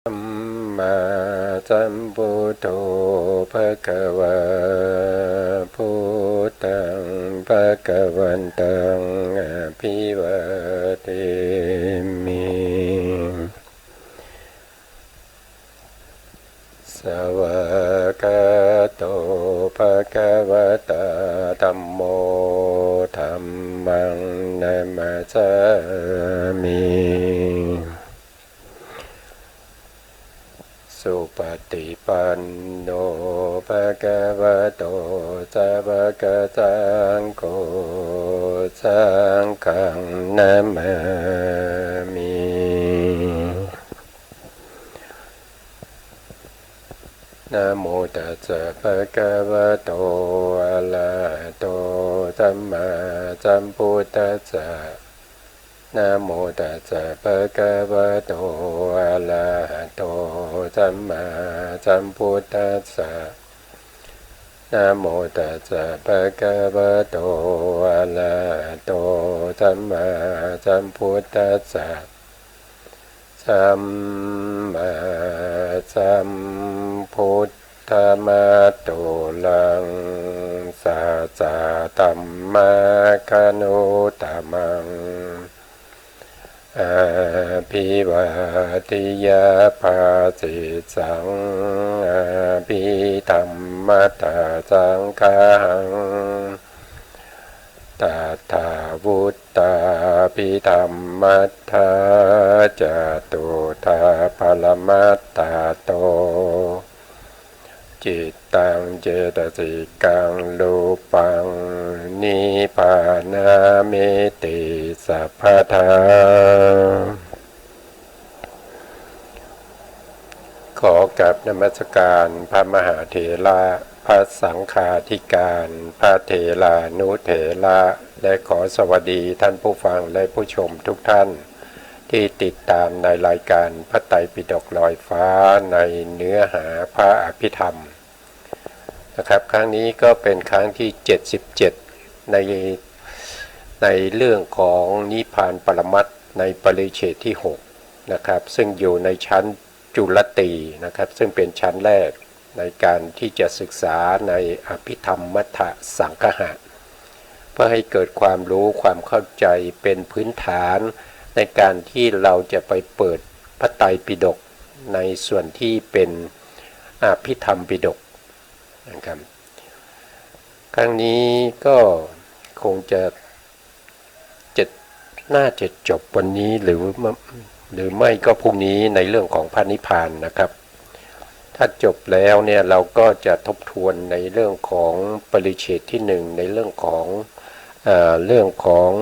สัมมาสัมพุทโธภะคะวะพุทธังภะคะวันตังอะภิวาเทมิสวากขาโตภะคะวะตาธัมโมธัมมังนัมมัสสามิสุปฏิปันโนภะคะวะโตสาวกสังโฆสังฆังนะมามินะโมตัสสะภะคะวะโตอะระหะโตสัมมาสัมพุทธัสสะนะโมตัสสะภะคะวะโตอะระหะโตสัมมาสัมพุทธัสสะนะโมตัสสะภะคะวะโตอะระหะโตสัมมาสัมพุทธัสสะสัมมาสัมพุทธมัตโตลังสัจจตัมมาคโนตมังอาภิวาทิยาภาสิสังอาภิธรรมตาสังฆังตถาวุตตาภิธรรมัตถาจตุธาปรมัตตาโตจิตตังเจตสิกังรูปังนิพพานามิติสัพพทาขอกราบนมัสการพระมหาเถระพระสังฆาธิการพระเถรานุเถระและขอสวัสดีท่านผู้ฟังและผู้ชมทุกท่านที่ติดตามในรายการพระไตรปิฎกลอยฟ้าในเนื้อหาพระอภิธรรมนะครับครั้งนี้ก็เป็นครั้งที่77ในเรื่องของนิพพานปรมัตถ์ในปริเฉดที่6นะครับซึ่งอยู่ในชั้นจุลตีนะครับซึ่งเป็นชั้นแรกในการที่จะศึกษาในอภิธรรมมัทธสังคหะเพื่อให้เกิดความรู้ความเข้าใจเป็นพื้นฐานในการที่เราจะไปเปิดพระไตรปิฎกในส่วนที่เป็นอภิธรรมปิฎกนะครับครั้งนี้ก็คงจะน่าจะจบวันนี้หรือไม่ก็พรุ่งนี้ในเรื่องของพระนิพพานนะครับถ้าจบแล้วเนี่ยเราก็จะทบทวนในเรื่องของปริเฉดที่1ในเรื่องของ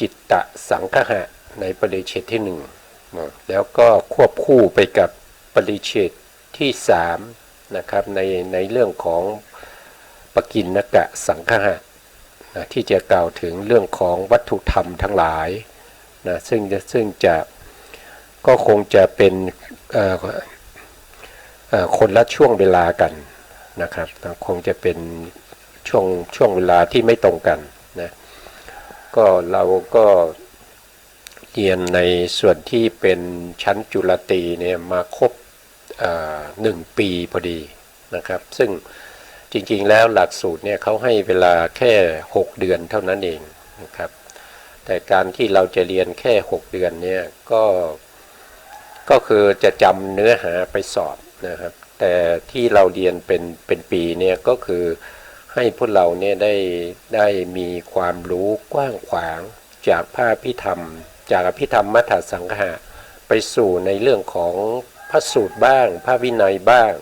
จิตตสังคหะในปริเฉดที่1แล้วก็ควบคู่ไปกับปริเฉดที่3นะครับในเรื่องของปกิณกะสังคหะที่จะกล่าวถึงเรื่องของวัตถุธรรมทั้งหลายนะซึ่งจะก็คงจะเป็นคนละช่วงเวลากันนะครับคงจะเป็นช่วงเวลาที่ไม่ตรงกันนะก็เราก็เรียนในส่วนที่เป็นชั้นจุลตีเนี่ยมาครบ1 ปีพอดีนะครับซึ่งจริงๆแล้วหลักสูตรเนี่ยเขาให้เวลาแค่6 เดือนเท่านั้นเองนะครับแต่การที่เราจะเรียนแค่6 เดือนเนี่ยก็คือจะจำเนื้อหาไปสอบนะครับแต่ที่เราเรียนเป็นปีเนี่ยก็คือให้พวกเราเนี่ยได้มีความรู้กว้างขวางจากพระอภิธรรมจากอภิธรรมมัทธสังคหะไปสู่ในเรื่องของพระสูตรบ้างพระวินัยบ้าง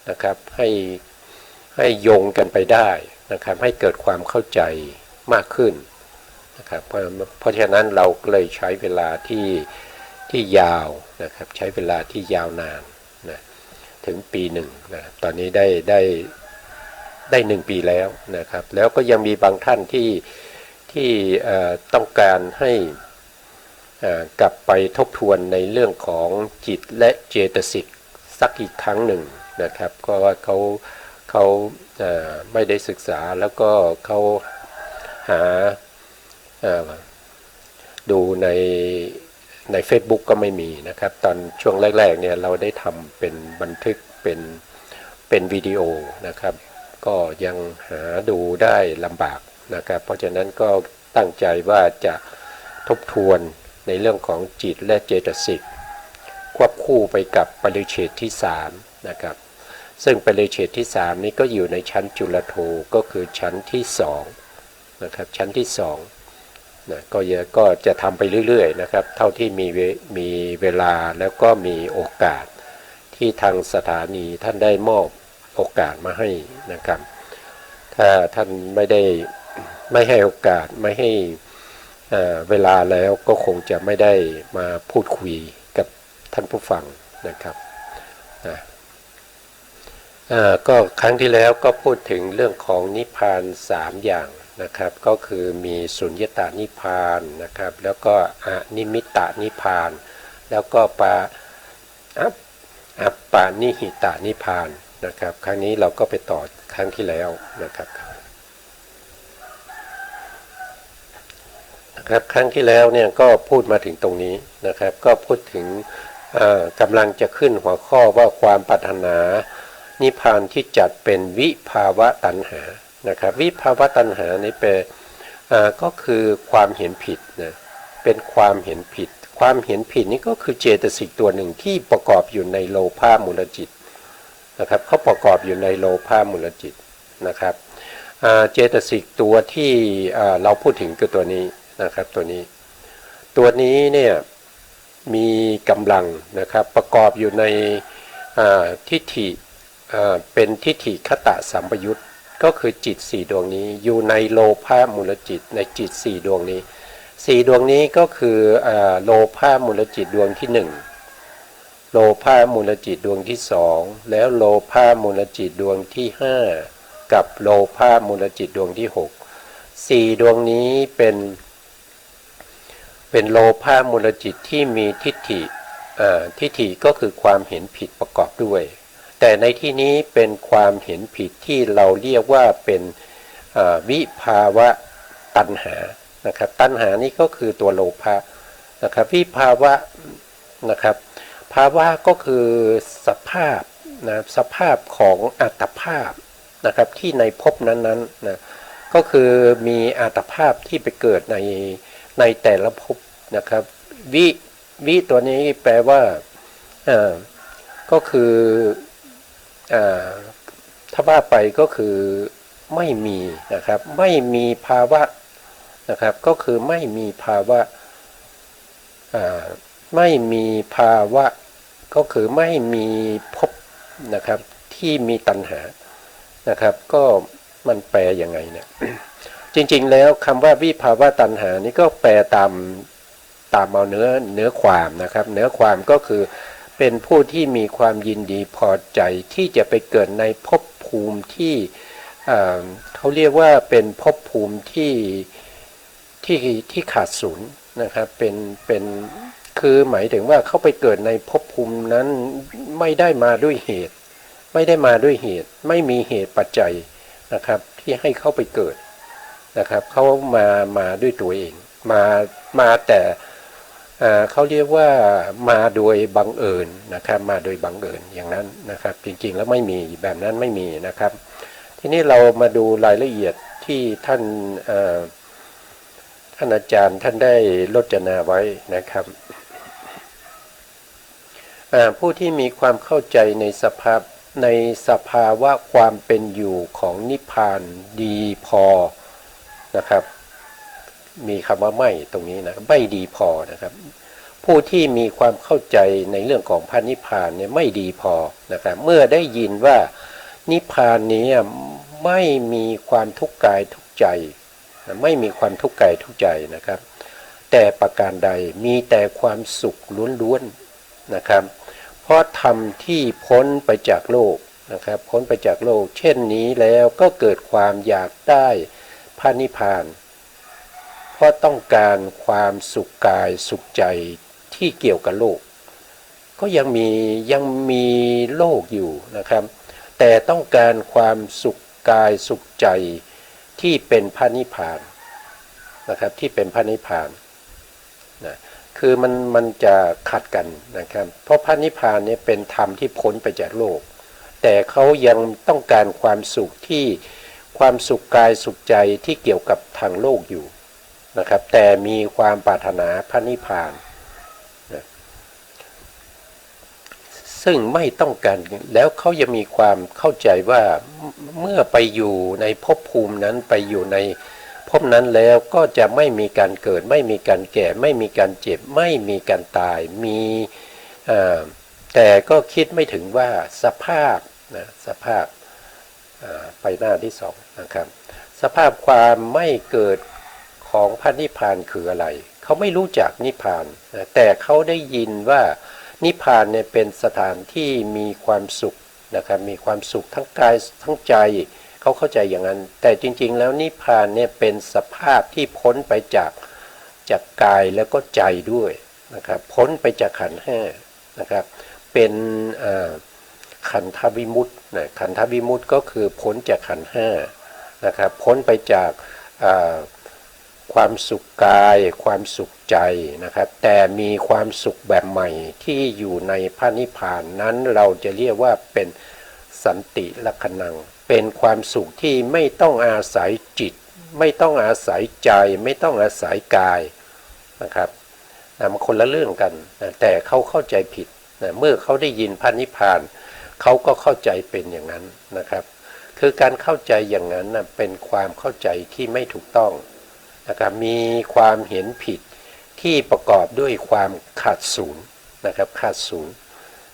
นะครับให้โยงกันไปได้นะครับให้เกิดความเข้าใจมากขึ้นนะครับเพราะฉะนั้นเราก็เลยใช้เวลาที่ยาวนะครับใช้เวลาที่ยาวนานนะถึงปี1นะตอนนี้ได้1 ปีแล้วนะครับแล้วก็ยังมีบางท่านที่ต้องการให้กลับไปทบทวนในเรื่องของจิตและเจตสิกสักอีกครั้งหนึ่งนะครับก็ว่าเขาไม่ได้ศึกษาแล้วก็เขาหาดูใน ใน Facebook ก็ไม่มีนะครับตอนช่วงแรกๆเนี่ยเราได้ทำเป็นบันทึกเป็นวิดีโอนะครับก็ยังหาดูได้ลำบากนะครับเพราะฉะนั้นก็ตั้งใจว่าจะทบทวนในเรื่องของจิตและเจตสิกควบคู่ไปกับปริเฉดที่3นะครับซึ่งปริเฉดที่3นี้ก็อยู่ในชั้นจุลโทก็คือชั้นที่2นะครับชั้นที่2นะก็จะทำไปเรื่อยๆนะครับเท่าที่มีเวลาแล้วก็มีโอกาสที่ทางสถานีท่านได้มอบโอกาสมาให้นะครับถ้าท่านไม่ให้โอกาสไม่ให้เวลาแล้วก็คงจะไม่ได้มาพูดคุยกับท่านผู้ฟังนะครับก็ครั้งที่แล้วก็พูดถึงเรื่องของนิพพาน3อย่างนะครับก็คือมีสุญญตานิพพานนะครับแล้วก็อนิมิตตนิพพานแล้วก็อัปปานิหิตานิพพานนะครับครั้งนี้เราก็ไปต่อครั้งที่แล้วนะครับครั้งที่แล้วเนี่ยก็พูดมาถึงตรงนี้นะครับก็พูดถึงกำลังจะขึ้นหัวข้อว่าความปรารถนานิพพานที่จัดเป็นวิภาวะตัณหานะครับวิภาวะตัณหานี่เป็นก็คือความเห็นผิดนะเป็นความเห็นผิดความเห็นผิดนี่ก็คือเจตสิกตัวหนึ่งที่ประกอบอยู่ในโลภะมูลจิตนะครับเขาประกอบอยู่ในโลภะมูลจิตนะครับเจตสิกตัวที่เราพูดถึงคือตัวนี้นะครับตัวนี้เนี่ยมีกำลังนะครับประกอบอยู่ในทิฏฐิเป็นทิฏฐิคตสัมปยุตก็คือจิต4ดวงนี้อยู่ในโลภะมูลจิตในจิต4ดวงนี้4ดวงนี้ก็คือโลภะมูลจิตดวงที่1โลภะมูลจิตดวงที่2แล้วโลภะมูลจิตดวงที่5กับโลภะมูลจิตดวงที่6 4ดวงนี้เป็นโลภะมูลจิตที่มีทิฏฐิก็คือความเห็นผิดประกอบด้วยแต่ในที่นี้เป็นความเห็นผิดที่เราเรียกว่าเป็นวิภาวะตัณหานะครับตัณหานี่ก็คือตัวโลภะนะครับวิภาวะนะครับภาวะก็คือสภาพนะสภาพของอัตภาพนะครับที่ในภพนั้นๆนะก็คือมีอัตภาพที่ไปเกิดในแต่ละภพนะครับวิตัวนี้แปลว่าก็คือถ้าว่าไปก็คือไม่มีนะครับไม่มีภาวะนะครับก็คือไม่มีภาวะไม่มีภาวะก็คือไม่มีภพนะครับที่มีตัณหานะครับก็มันแปลยังไงเนี่ย จริงๆแล้วคำว่าวิภาวะตัณหานี่ก็แปลตามเอาเนื้อความนะครับเนื้อความก็คือเป็นผู้ที่มีความยินดีพอใจที่จะไปเกิดในภพภูมิที่เขาเรียกว่าเป็นภพภูมิที่ขาดศูนย์นะครับเป็นคือหมายถึงว่าเขาไปเกิดในภพภูมินั้นไม่ได้มาด้วยเหตุไม่มีเหตุปัจจัยนะครับที่ให้เข้าไปเกิดนะครับเขามาด้วยตัวเองมาแต่เขาเรียกว่ามาโดยบังเอิญนะครับมาโดยบังเอิญอย่างนั้นนะครับจริงๆแล้วไม่มีแบบนั้นไม่มีนะครับทีนี้เรามาดูรายละเอียดที่ท่านอาจารย์ท่านได้รจนาไว้นะครับผู้ที่มีความเข้าใจในสภาวะความเป็นอยู่ของนิพพานดีพอนะครับมีคำว่าไม่ตรงนี้นะไม่ดีพอนะครับผู้ที่มีความเข้าใจในเรื่องของพระนิพพานเนี่ยไม่ดีพอนะครับเมื่อได้ยินว่านิพพานนี้ไม่มีความทุกข์กายทุกข์ใจไม่มีความทุกข์กายทุกข์ใจนะครับแต่ประการใดมีแต่ความสุขล้วนๆนะครับเพราะธรรมที่พ้นไปจากโลกนะครับพ้นไปจากโลกเช่นนี้แล้วก็เกิดความอยากได้พระนิพพานเพราะต้องการความสุขกายสุขใจที่เกี่ยวกับโลกก็ยังมีโลกอยู่นะครับแต่ต้องการความสุขกายสุขใจที่เป็นพระนิพพานนะครับที่เป็นพระนิพพานนะค คือมันจะขัดกันนะครับเพราะพระนิพพานเนี่ยเป็นธรรมที่พ้นไปจากโลกแต่เขายังต้องการความสุขที่ความสุขกายสุขใจที่เกี่ยวกับทางโลกอยู่นะครับแต่มีความปรารถนาพระนิพพานนะซึ่งไม่ต้องการแล้วเขายังมีความเข้าใจว่าเมื่อไปอยู่ในภพภูมินั้นไปอยู่ในภพนั้นแล้วก็จะไม่มีการเกิดไม่มีการแก่ไม่มีการเจ็บไม่มีการตายมีแต่ก็คิดไม่ถึงว่าสภาพนะสภาพไปหน้าที่สองนะครับสภาพความไม่เกิดของพระนิพพานคืออะไรเขาไม่รู้จักนิพพานนะแต่เขาได้ยินว่านิพพานเนี่ยเป็นสถานที่มีความสุขนะครับมีความสุขทั้งกายทั้งใจเขาเข้าใจอย่างนั้นแต่จริงๆแล้วนิพพานเนี่ยเป็นสภาพที่พ้นไปจากกายแล้วก็ใจด้วยนะครับพ้นไปจากขันธ์ห้านะครับเป็นขันธวิมุตตินะขันธวิมุตติก็คือพ้นจากขันธ์ห้านะครับพ้นไปจากความสุขกายความสุขใจนะครับแต่มีความสุขแบบใหม่ที่อยู่ในพระนิพพานนั้นเราจะเรียกว่าเป็นสันติลักขณังเป็นความสุขที่ไม่ต้องอาศัยจิตไม่ต้องอาศัยใจไม่ต้องอาศัยกายนะครับมันคนละเรื่องกันนะแต่เขาเข้าใจผิดนะเมื่อเขาได้ยินพระนิพพานเขาก็เข้าใจเป็นอย่างนั้นนะครับคือการเข้าใจอย่างนั้นนะเป็นความเข้าใจที่ไม่ถูกต้องนะครับมีความเห็นผิดที่ประกอบด้วยความขาดศูนย์นะครับขาดศูนย์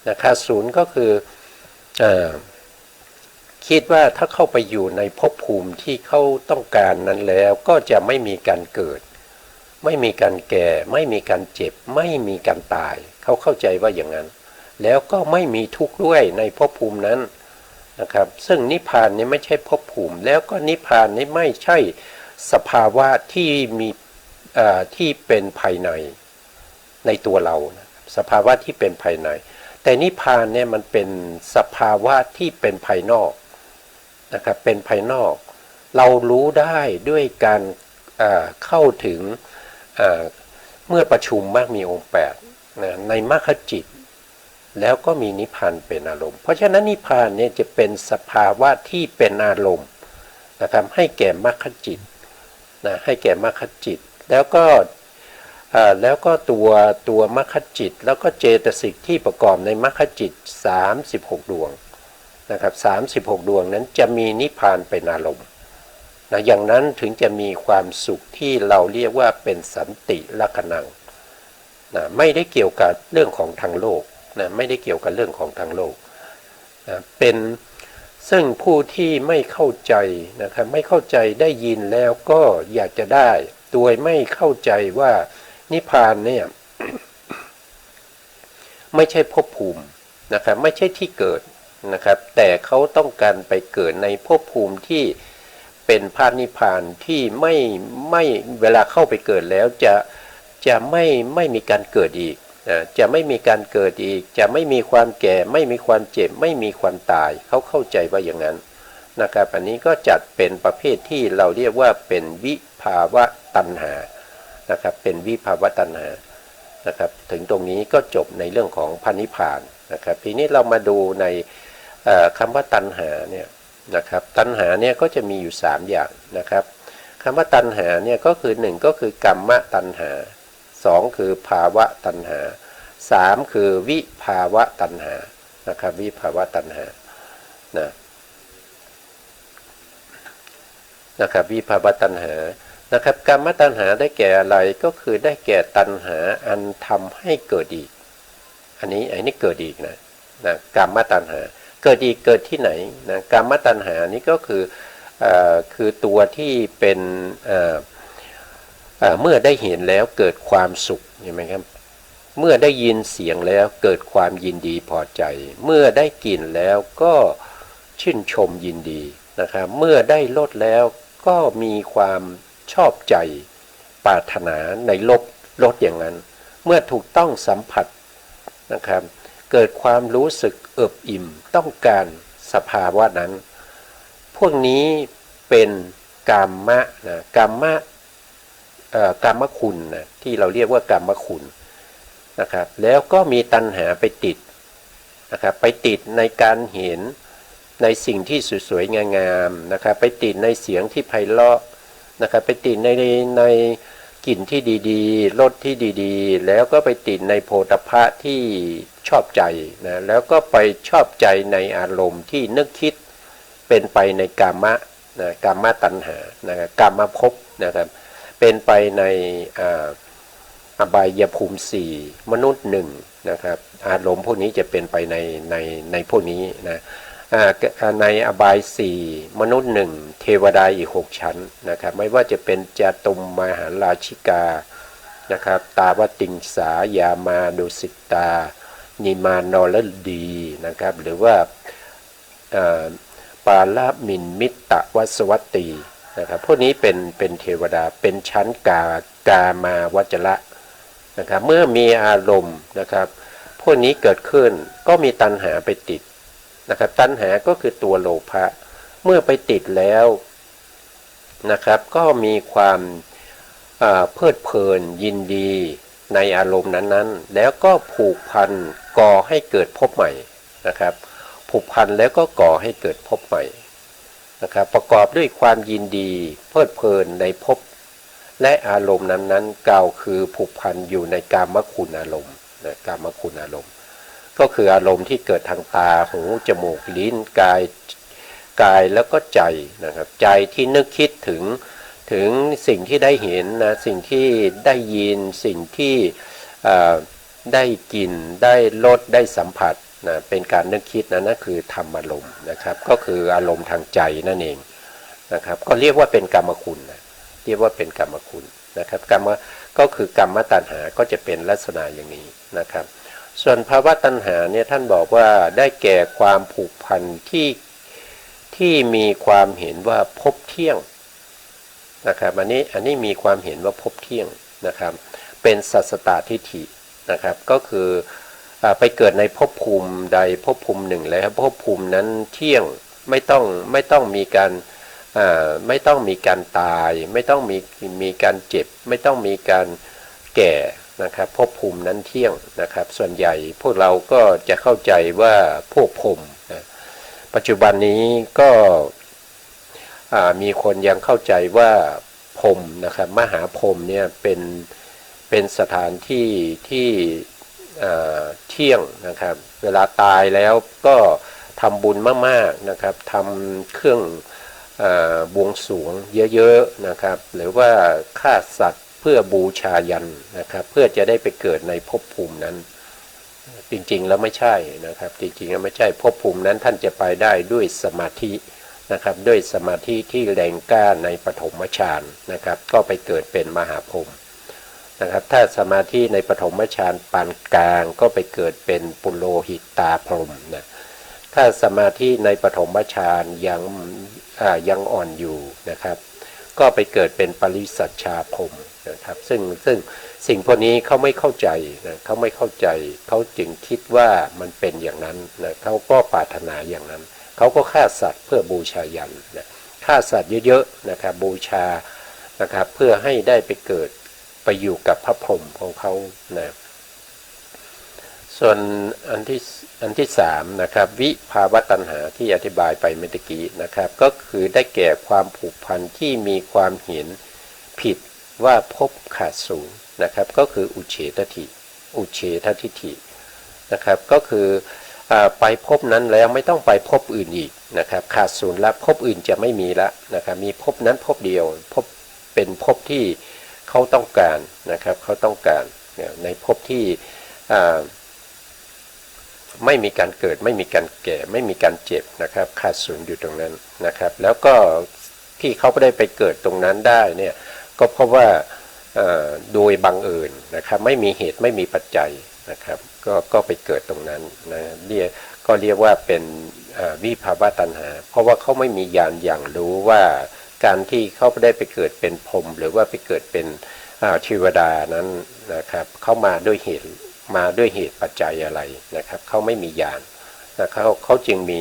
นะขาดศูนย์ก็คือคิดว่าถ้าเข้าไปอยู่ในภพภูมิที่เขาต้องการนั้นแล้วก็จะไม่มีการเกิดไม่มีการแก่ไม่มีการเจ็บไม่มีการตายเขาเข้าใจว่าอย่างนั้นแล้วก็ไม่มีทุกข์ด้วยในภพภูมินั้นนะครับซึ่งนิพพานนี้ไม่ใช่ภพภูมิแล้วก็นิพพานนี้ไม่ใช่สภาวะที่มีที่เป็นภายในตัวเรานะสภาวะที่เป็นภายในแต่นิพพานเนี่ยมันเป็นสภาวะที่เป็นภายนอกนะครับเป็นภายนอกเรารู้ได้ด้วยการเข้าถึงเมื่อประชุมมรรคมีองค์8นะในมรรคจิตแล้วก็มีนิพพานเป็นอารมณ์เพราะฉะนั้นนิพพานเนี่ยจะเป็นสภาวะที่เป็นอารมณ์นะครับให้แก่มรรคจิตนะให้แก่มรรคจิตแล้วก็ตัวมรรคจิตแล้วก็เจตสิกที่ประกอบในมรรคจิต36ดวงนะครับ36ดวงนั้นจะมีนิพพานเป็นอารมณ์นะอย่างนั้นถึงจะมีความสุขที่เราเรียกว่าเป็นสันติลักขณังนะไม่ได้เกี่ยวกับเรื่องของทางโลกนะไม่ได้เกี่ยวกับเรื่องของทางโลกนะเป็นซึ่งผู้ที่ไม่เข้าใจนะครับไม่เข้าใจได้ยินแล้วก็อยากจะได้โดยไม่เข้าใจว่านิพพานเนี่ย ไม่ใช่ภพภูมินะครับไม่ใช่ที่เกิดนะครับแต่เขาต้องการไปเกิดในภพภูมิที่เป็นพระนิพพานที่ไม่เวลาเข้าไปเกิดแล้วจะไม่มีการเกิดอีกจะไม่มีการเกิดอีกจะไม่มีความแก่ไม่มีความเจ็บไม่มีความตายเขาเข้าใจว่าอย่างนั้นนะครับอันนี้ก็จัดเป็นประเภทที่เราเรียกว่าเป็นวิภาวะตัณหานะครับเป็นวิภาวะตัณหานะครับถึงตรงนี้ก็จบในเรื่องของพระนิพพานนะครับทีนี้เรามาดูในคำว่าตัณหาเนี่ยนะครับตัณหาเนี่ยก็จะมีอยู่3อย่างนะครับคำว่าตัณหาเนี่ยก็คือ1ก็คือกรรมตัณหา2คือภาวะตัณหา3คือวิภาวะตัณหานะครับวิภาวะตัณหานะครับวิภาวะตัณหานะครับกรรมตัณหาได้แก่อะไรก็คือได้แก่ตัณหาอันทำให้เกิดอีกอันนี้เกิดอีกนะกรรมตัณหาเกิดอีกเกิดที่ไหนนะกรรมตัณหานี้ก็คือตัวที่เป็นเมื่อได้เห็นแล้วเกิดความสุขเห็นไหมครับเมื่อได้ยินเสียงแล้วเกิดความยินดีพอใจเมื่อได้กลิ่นแล้วก็ชื่นชมยินดีนะครับเมื่อได้รสแล้วก็มีความชอบใจปรารถนาในรสอย่างนั้นเมื่อถูกต้องสัมผัสนะครับเกิดความรู้สึกเอิบอิ่มต้องการสภาวะนั้นพวกนี้เป็นกามมะนะกามมะคุณนะที่เราเรียกว่ากามคุณ นะครับแล้วก็มีตัณหาไปติดนะครับไปติดในการเห็นในสิ่งที่สวยๆงามๆนะครับไปติดในเสียงที่ไพเราะนะครับไปติดในกลิ่นที่ดีๆรสที่ดีๆแล้วก็ไปติดในโผฏฐัพพะที่ชอบใจนะแล้วก็ไปชอบใจในอารมณ์ที่นึกคิดเป็นไปในกามะนะกามตัณหานะครับกามภพนะครับเป็นไปในอบายภูมิสี่มนุษย์หนึ่งนะครับอารมณ์พวกนี้จะเป็นไปในพวกนี้นะในอบายสี่มนุษย์หนึ่งเทวดาอีก6 ชั้นนะครับไม่ว่าจะเป็นจาตุมมหาราชิกานะครับตาวติงสายามาดุสิตานิมานอลดีนะครับหรือว่าปาลมินมิตตวสวัตตีนะครับพวกนี้เป็นเทวดาเป็นชั้นกามาวจระนะครับเมื่อมีอารมณ์นะครับพวกนี้เกิดขึ้นก็มีตัณหาไปติดนะครับตัณหาก็คือตัวโลภะเมื่อไปติดแล้วนะครับก็มีความเพลิดเพลินยินดีในอารมณ์นั้นๆแล้วก็ผูกพันก่อให้เกิดภพใหม่นะครับผูกพันแล้วก็ก่อให้เกิดภพใหม่นะครับประกอบด้วยความยินดีเพลิดเพลินในภพและอารมณ์นั้นๆกล่าวคือผูกพันอยู่ในกามคุณอารมณ์นะกามคุณอารมณ์ก็คืออารมณ์ที่เกิดทางตาหูจมูกลิ้นกายแล้วก็ใจนะครับใจที่นึกคิดถึงสิ่งที่ได้เห็นนะสิ่งที่ได้ยินสิ่งที่ได้กลิ่นได้รสได้สัมผัสนะเป็นการนึกคิดนั่นคือธรรมอารมณ์นะครับก็คืออารมณ์ทางใจนั่นเองนะครับก็เรียกว่าเป็นกรรมคุณนะเรียกว่าเป็นกรรมคุณนะครับกรรมก็คือกรรมตัณหาก็จะเป็นลักษณะอย่างนี้นะครับส่วนภาวะตัณหาเนี่ยท่านบอกว่าได้แก่ความผูกพันที่มีความเห็นว่าภพเที่ยงนะครับอันนี้มีความเห็นว่าภพเที่ยงนะครับเป็นสัสสตทิฏฐินะครับก็คือไปเกิดในภพภูมิใดภพภูมิหนึ่งแล้วภพภูมินั้นเที่ยงไม่ต้องมีการไม่ต้องมีการตายไม่ต้องมีการเจ็บไม่ต้องมีการแก่นะครับภพภูมินั้นเที่ยงนะครับส่วนใหญ่พวกเราก็จะเข้าใจว่าพวกพรหมนะปัจจุบันนี้ก็มีคนยังเข้าใจว่าพรหมนะครับมหาพรหมเนี่ยเป็นสถานที่ที่เที่ยงนะครับเวลาตายแล้วก็ทำบุญมากๆนะครับทำเครื่องบวงสรวงเยอะๆนะครับหรือว่าฆ่าสัตว์เพื่อบูชายันนะครับเพื่อจะได้ไปเกิดในภพภูมินั้นจริงๆแล้วไม่ใช่นะครับจริงๆแล้วไม่ใช่ภพภูมินั้นท่านจะไปได้ด้วยสมาธินะครับด้วยสมาธิที่แรงกล้าในปฐมฌานนะครับก็ไปเกิดเป็นมหาพรหมนะครับถ้าสมาธิในปฐมฌานปานกลางก็ไปเกิดเป็นปุโรหิตาพรหมนะถ้าสมาธิในปฐมฌานยังอ่อนอยู่นะครับก็ไปเกิดเป็นปริสัชชาพรหมนะครับซึ่งสิ่งพวกนี้เขาไม่เข้าใจนะเขาไม่เข้าใจเขาจึงคิดว่ามันเป็นอย่างนั้นนะเขาก็ปรารถนาอย่างนั้นเขาก็ฆ่าสัตว์เพื่อบูชายันนะฆ่าสัตว์เยอะๆนะครับบูชานะครับเพื่อให้ได้ไปเกิดไปอยู่กับพระพรหมของเขานะส่วนอันที่สามนะครับวิภาวะตัณหาที่อธิบายไปเมื่อกี้นะครับก็คือได้แก่ความผูกพันที่มีความเห็นผิดว่าภพขาดศูนย์นะครับก็คืออุเฉททิฏฐินะครับก็คือไปภพนั้นแล้วไม่ต้องไปภพอื่นอีกนะครับขาดศูนย์แล้วภพอื่นจะไม่มีละนะครับมีภพนั้นภพเดียวภพเป็นภพที่เขาต้องการนะครับเขาต้องการในภพที่ไม่มีการเกิดไม่มีการแก่ไม่มีการเจ็บนะครับขาดศูนย์อยู่ตรงนั้นนะครับแล้วก็ที่เขาไม่ได้ไปเกิดตรงนั้นได้เนี่ยก็เพราะว่าโดยบังเอิญนะครับไม่มีเหตุไม่มีปัจจัยนะครับก็ไปเกิดตรงนั้นนะเรียกว่าเป็นวิภาวะตัณหาเพราะว่าเขาไม่มีญาณอย่างรู้ว่าการที่เขาได้ไปเกิดเป็นพรหมหรือว่าไปเกิดเป็นเทวดานั้นนะครับเขามาด้วยเหตุปัจจัยอะไรนะครับเขาไม่มีญาณนะเขาจึงมี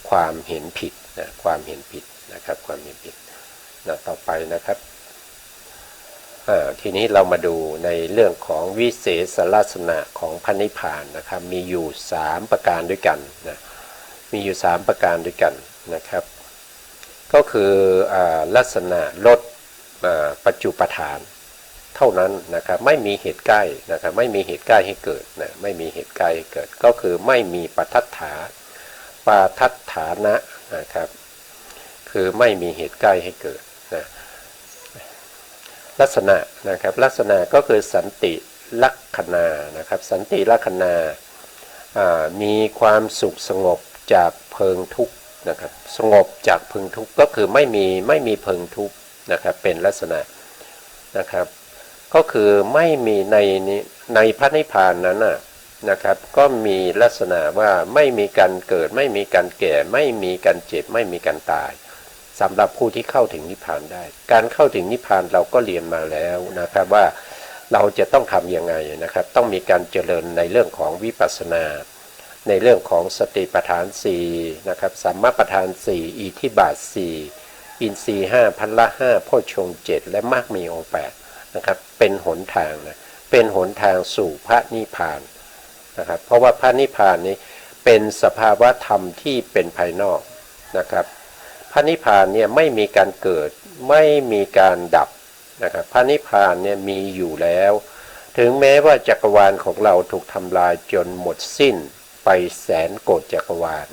ความเห็นผิดนะความเห็นผิดนะครับความเห็นผิดนะต่อไปนะครับ ทีนี้เรามาดูในเรื่องของวิเศษลักษณะของพระนิพพานนะครับมีอยู่3ประการด้วยกันนะมีอยู่3ประการด้วยกันนะครับก็คือลักษณะลดปัจจุปทานเท่านั้นนะครับไม่มีเหตุใกล้นะครับไม่มีเหตุใกล้ให้เกิดนะไม่มีเหตุใกล้ให้เกิดก็คือไม่มีปัทัฏฐาปาทัฏฐานะนะครับคือไม่มีเหตุใกล้ให้เกิดนะลักษณะนะครับลักษณะก็คือสันติลักขณานะครับสันติลักขณามีความสุขสงบจากเพลิงทุกข์นะครับสงบจากเพลิงทุกข์ก็คือไม่มีเพลิงทุกข์นะครับเป็นลักษณะนะครับก็คือไม่มีในพระนิพพานนั้นนะครับก็มีลักษณะว่าไม่มีการเกิดไม่มีการแก่ไม่มีการเจ็บไม่มีการตายสำหรับผู้ที่เข้าถึงนิพพานได้การเข้าถึงนิพพานเราก็เรียนมาแล้วนะครับว่าเราจะต้องทำยังไงนะครับต้องมีการเจริญในเรื่องของวิปัสสนาในเรื่องของสติปัฏฐาน4นะครับสัมมาปัฏฐาน4อิทธิบาท4อินทรีย์5พละ5โพชฌงค์7และมรรคมีองค์8นะครับเป็นหนทางนะเป็นหนทางสู่พระนิพพานนะครับเพราะว่าพระนิพพานนี้เป็นสภาวะธรรมที่เป็นภายนอกนะครับพระนิพพานเนี่ยไม่มีการเกิดไม่มีการดับนะครับพระนิพพานเนี่ยมีอยู่แล้วถึงแม้ว่าจักรวาลของเราถูกทำลายจนหมดสิ้นไปแสนโกฏจักรวาล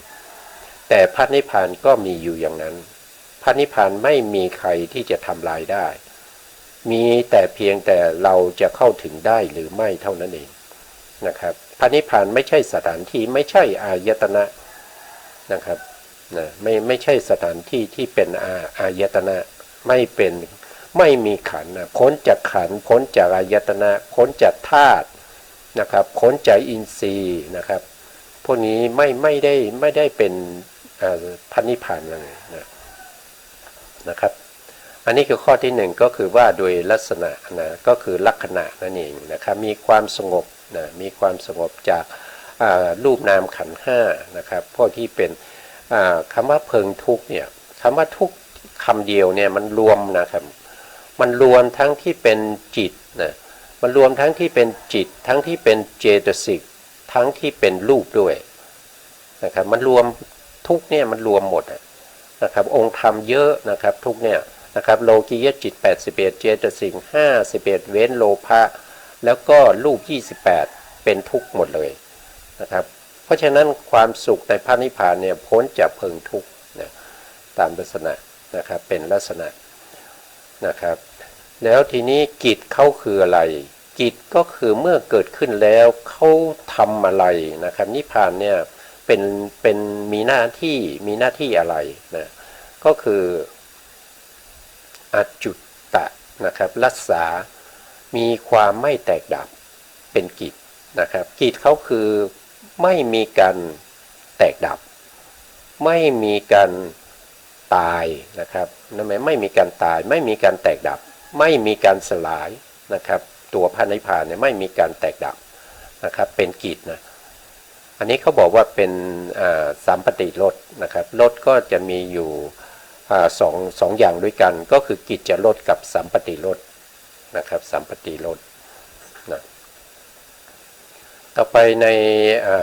แต่พระนิพพานก็มีอยู่อย่างนั้นพระนิพพานไม่มีใครที่จะทำลายได้มีแต่เพียงแต่เราจะเข้าถึงได้หรือไม่เท่านั้นเองนะครับพระนิพพานไม่ใช่สถานที่ไม่ใช่อายตนะนะครับนะไม่ใช่สถานที่ที่เป็นอายตนะไม่มีขันธ์นะพ้นจากขันธ์พ้นจากอายตนะพ้นจากธาตุนะครับพ้นจากอินทรีย์นะครับพวกนี้ไม่ได้เป็นพระนิพพานเลยนะครับอันนี้คือข้อที่1ก็คือว่าโดยลักษณะนะก็คือลักษณะนั่นเองนะครับมีความสงบนะมีความสงบจากรูปนามขันธ์5นะครับพวกที่เป็นคำว่าเพิงทุกข์เนี่ยคำว่าทุกข์คำเดียวเนี่ยมันรวมนะครับมันรวมทั้งที่เป็นจิตนะมันรวมทั้งที่เป็นจิตทั้งที่เป็นเจตสิกทั้งที่เป็นรูปด้วยนะครับมันรวมทุกเนี่ยมันรวมหมดนะครับองค์ธรรมเยอะนะครับทุกเนี่ยนะครับโลกียจิต81เจตสิก51เว้นโลภะแล้วก็รูป28เป็นทุกข์หมดเลยนะครับเพราะฉะนั้นความสุขในพระนิพพานเนี่ยพ้นจากเพลิงทุกข์นะตามลักษณะนะครับเป็นลักษณะนะครับแล้วทีนี้กิจเขาคืออะไรกิจก็คือเมื่อเกิดขึ้นแล้วเขาทำอะไรนะครับนิพพานเนี่ยเป็นมีหน้าที่อะไรนะก็คืออจุตตะนะครับรักษามีความไม่แตกดับเป็นกิจนะครับกิจเขาคือไม่มีการแตกดับไม่มีการตายนะครับนั่นหมายไม่มีการตายไม่มีการแตกดับไม่มีการสลายนะครับตัวพระนิพพานเนี่ยไม่มีการแตกดับนะครับเป็นกิจนะอันนี้เขาบอกว่าเป็นสัมปติลดนะครับลดก็จะมีอยู่สองอย่างด้วยกันก็คือกิจจะลดกับสัมปติลดนะครับสัมปติลดนะต่อไปใน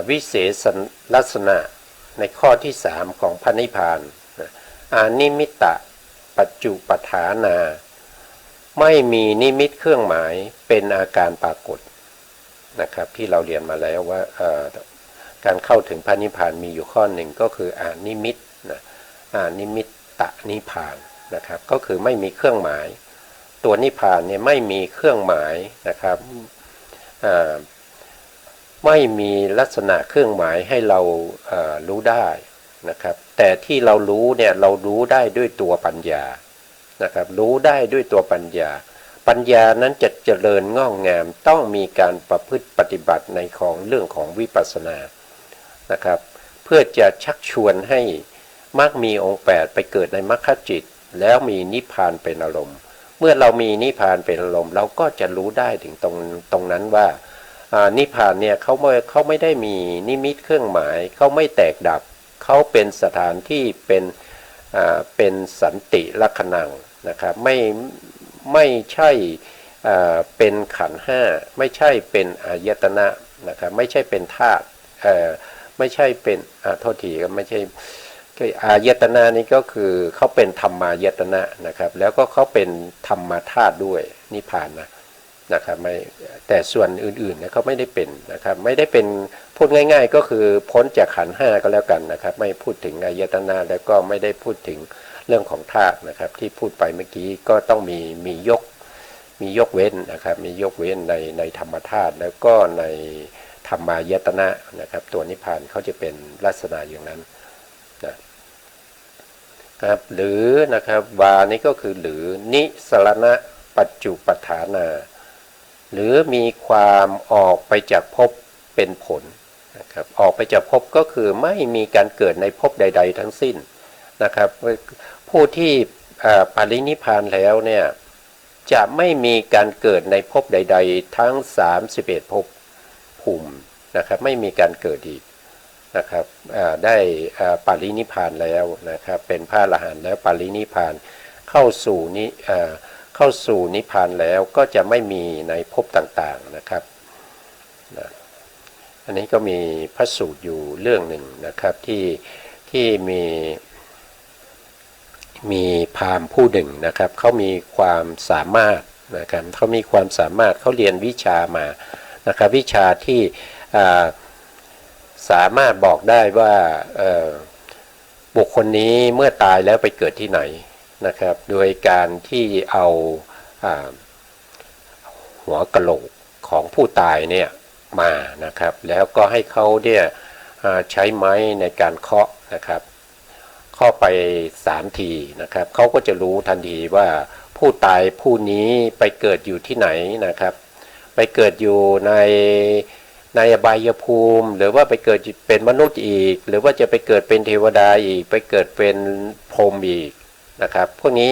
วิเศษลักษณะในข้อที่3ของพระนิพพานอานิมิตะปัจจุปฐานาไม่มีนิมิตเครื่องหมายเป็นอาการปรากฏนะครับที่เราเรียนมาแล้วว่าการเข้าถึงพระนิพพานมีอยู่ข้อหนึ่งก็คืออานิมิตนะอานิมิตตะนิพพานนะครับก็คือไม่มีเครื่องหมายตัวนิพพานเนี่ยไม่มีเครื่องหมายนะครับไม่มีลักษณะเครื่องหมายให้เรารู้ได้นะครับแต่ที่เรารู้เนี่ยเรารู้ได้ด้วยตัวปัญญานะครับรู้ได้ด้วยตัวปัญญาปัญญานั้นจะเจริญงอกงามต้องมีการประพฤติปฏิบัติในของเรื่องของวิปัสสนานะครับเพื่อจะชักชวนให้มรรคมีองค์8ไปเกิดในมรรคจิตแล้วมีนิพพานเป็นอารมณ์เมื่อเรามีนิพพานเป็นอารมณ์เราก็จะรู้ได้ถึงตรงนั้นว่านิพพานเนี่ยเขาไม่ได้มีนิมิตเครื่องหมายเขาไม่แตกดับเขาเป็นสถานที่เป็นสันติลักขณังนะครับไม่ใช่ เป็นขันธ์ห้าไม่ใช่เป็นอายตนะนะครับไม่ใช่เป็นธาตุไม่ใช่เป็นโทษทีก็ไม่ใช่อายตนะนี้ก็คือเขาเป็นธรรมายตนะนะครับแล้วก็เขาเป็นธรรมธาตุด้วยนิพพานนะครับไม่แต่ส่วนอื่นๆเนี่ยเขาไม่ได้เป็นนะครับไม่ได้เป็นพูดง่ายๆก็คือพ้นจากขันธ์ห้าก็แล้วกันนะครับไม่พูดถึงอายตนะแล้วก็ไม่ได้พูดถึงเรื่องของธาตุนะครับที่พูดไปเมื่อกี้ก็ต้องมียกเว้นนะครับมียกเว้นในธรรมธาตุแล้วก็ในธรรมายตนะนะครับตัวนิพพานเขาจะเป็นลักษณะอย่างนั้นนะครับหรือนะครับวานี่ก็คือหรือนิสรณะปัจจุปฐานาหรือมีความออกไปจากภพเป็นผลนะครับออกไปจากภพก็คือไม่มีการเกิดในภพใดๆทั้งสิ้นนะครับผู้ที่ปรินิพพานแล้วเนี่ยจะไม่มีการเกิดในภพใดๆทั้ง31ภพภูมินะครับไม่มีการเกิดอีกนะครับได้ปรินิพพานแล้วนะครับเป็นพระอรหันต์แล้วปรินิพพานเข้าสู่นิพพานแล้วก็จะไม่มีในภพต่างๆนะครับอันนี้ก็มีพระสูตรอยู่เรื่องหนึ่งนะครับที่มีพราหมณ์ผู้หนึ่งนะครับเขามีความสามารถนะครับเขามีความสามารถเขาเรียนวิชามานะครับวิชาที่สามารถบอกได้ว่าบุคคลนี้เมื่อตายแล้วไปเกิดที่ไหนนะครับโดยการที่เอาหัวกะโหลกของผู้ตายเนี่ยมานะครับแล้วก็ให้เขาเนี่ยใช้ไม้ในการเคาะนะครับเข้าไป3 ทีนะครับเขาก็จะรู้ทันทีว่าผู้ตายผู้นี้ไปเกิดอยู่ที่ไหนนะครับไปเกิดอยู่ในอบายภูมิหรือว่าไปเกิดเป็นมนุษย์อีกหรือว่าจะไปเกิดเป็นเทวดาอีกไปเกิดเป็นพรหมอีกนะครับพวกนี้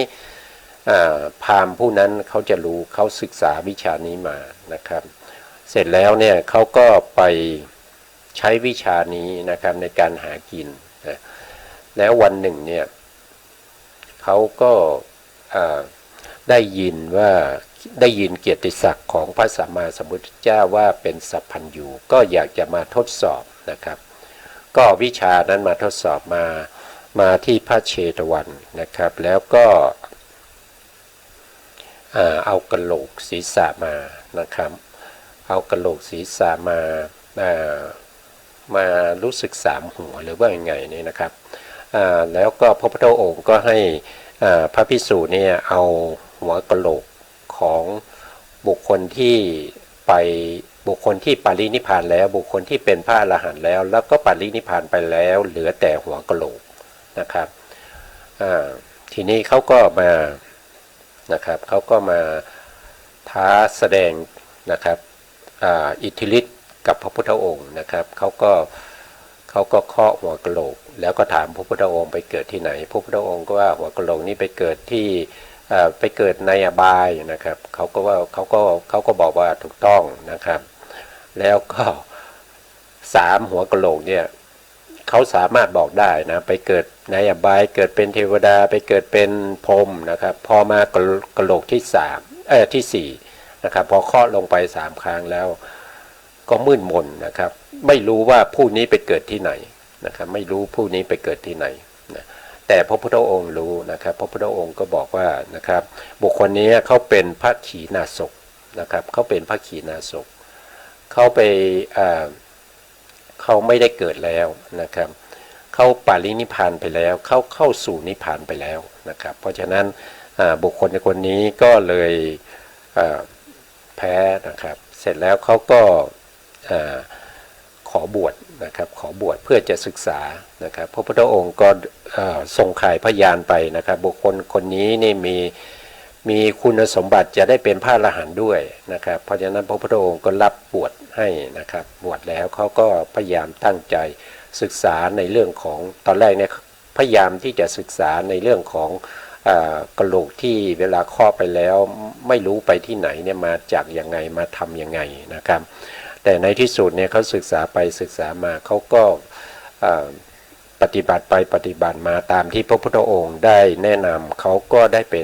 พราหมณ์ผู้นั้นเขาจะรู้เขาศึกษาวิชานี้มานะครับเสร็จแล้วเนี่ยเขาก็ไปใช้วิชานี้นะครับในการหากินนะแล้ววันหนึ่งเนี่ยเขาก็ได้ยินเกียรติศักดิ์ของพระสัมมาสัมพุทธเจ้าว่าเป็นสัพพัญญูก็อยากจะมาทดสอบนะครับก็วิชานั้นมาทดสอบมาที่พระเชตวันนะครับแล้วก็เอากะโหลกศีรษะมานะครับเอากะโหลกศีรษะมารู้สึก3 หัวหรือว่ายังไงนี่นะครับแล้วก็พระพุทธองค์ก็ให้พระภิกษุเนี่ยเอาหัวกะโหลกของบุคคลที่ปรินิพพานแล้วบุคคลที่เป็นพระอรหันต์แล้วก็ปรินิพพานไปแล้วเหลือแต่หัวกะโหลกนะครับทีนี้เขาก็มานะครับเขาก็มาท้าแสดงนะครับอิทธิฤทธิ์กับพระพุทธองค์นะครับเขาก็เคาะหัวกะโหลกแล้วก็ถามพระพุทธองค์ไปเกิดที่ไหนพระพุทธองค์ก็ว่าหัวกะโหลกนี้ไปเกิดในอบายนะครับเขาก็บอกว่าถูกต้องนะครับแล้วก็3 หัวกะโหลกเนี่ยเขาสามารถบอกได้นะไปเกิดในอบายเกิดเป็นเทวดาไปเกิดเป็นพรหมนะครับพอมากะโหลกที่4นะครับพอเคาะลงไป3 ครั้งแล้วก็มืดมนนะครับไม่รู้ว่าผู้นี้ไปเกิดที่ไหนนะครับไม่รู้ผู้นี้ไปเกิดที่ไหนนะแต่พระพุทธองค์รู้นะครับพระพุทธองค์ก็บอกว่านะครับบุคคลนี้เขาเป็นพระขีณาสพนะครับเขาเป็นพระขีณาสพเขาไม่ได้เกิดแล้วนะครับเขาปรินิพพานไปแล้วเข้าสู่นิพพานไปแล้วนะครับเพราะฉะนั้นบุคคลคนนี้ก็เลยแพ้นะครับเสร็จแล้วเขาก็ขอบวชนะครับขอบวชเพื่อจะศึกษานะครับพระพุทธองค์ก็ส่งข่ายพยานไปนะครับบุคคลคนนี้นี่มีคุณสมบัติจะได้เป็นพระอรหันต์ด้วยนะครับเพราะฉะนั้นพระพุทธองค์ก็รับบวชให้นะครับบวชแล้วเขาก็พยายามตั้งใจศึกษาในเรื่องของตอนแรกเนี่ยพยายามที่จะศึกษาในเรื่องของกะโหลกที่เวลาเคาะไปแล้วไม่รู้ไปที่ไหนเนี่ยมาจากยังไงมาทำยังไงนะครับแต่ในที่สุดเนี่ยเขาศึกษาไปศึกษามาเขาก็ปฏิบัติไปปฏิบัติมาตามที่พระพุทธองค์ได้แนะนำเขาก็ได้เ